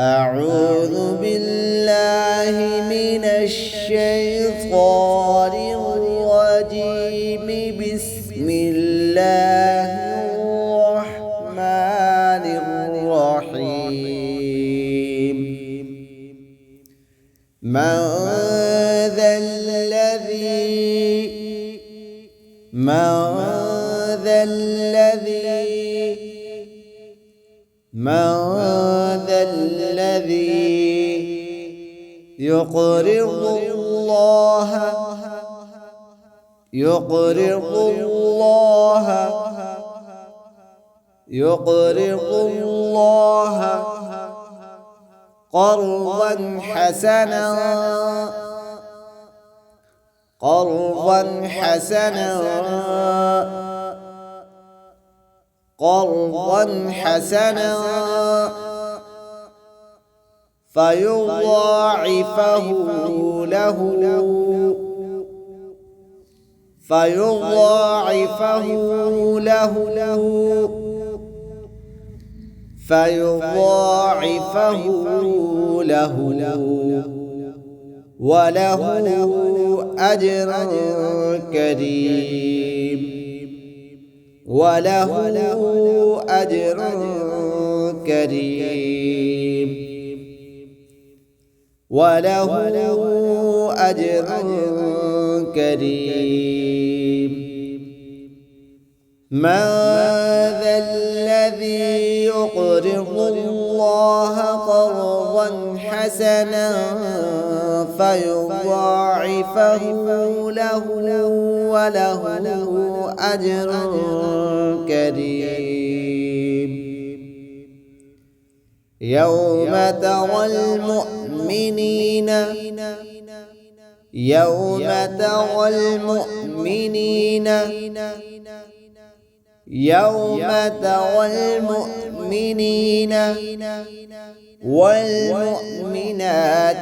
أعوذ بالله من الشيطان الرجيم. بسم الله الرحمن الرحيم. من ذا الذي يقرض الله قرضا حسنا فيضاعفه له وله أجر كريم. من ذا الذي يقرض الله قرضا حسنا فيضاعفه له وله أجر كريم. يوم ترى المؤمنين والمؤمنات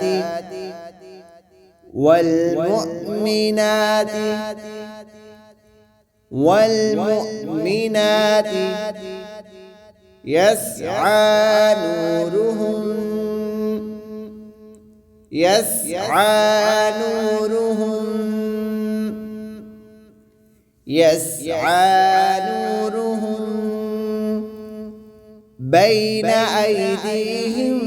يسعى نورهم بين أيديهم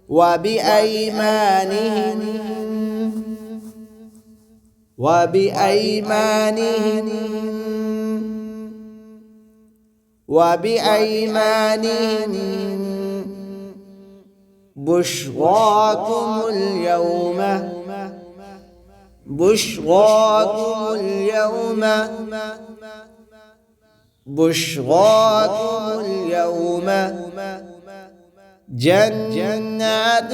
وبأيمانهم بشراكم اليوم جنات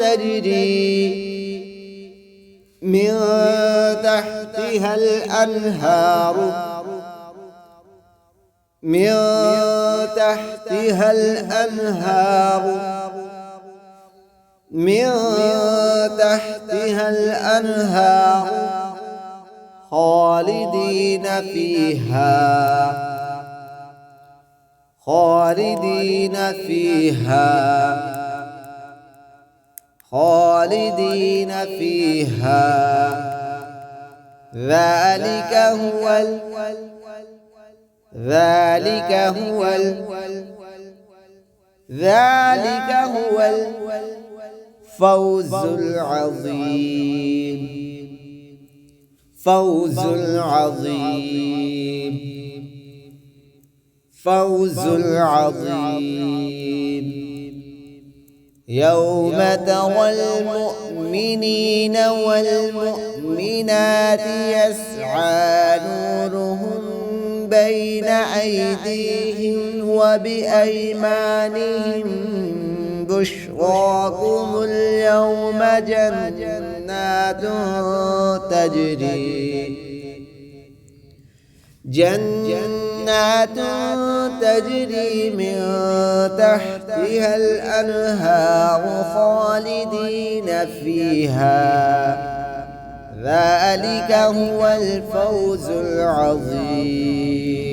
تجري من تحتها الأنهار خالدين فيها. ذلك هو الفوز العظيم. يوم ترى المؤمنين والمؤمنات يسعى نورهم بين أيديهم وبأيمانهم بشراكم اليوم جنات تجري جنات تجري من تحتها الأنهار خالدين فيها ذلك هو الفوز العظيم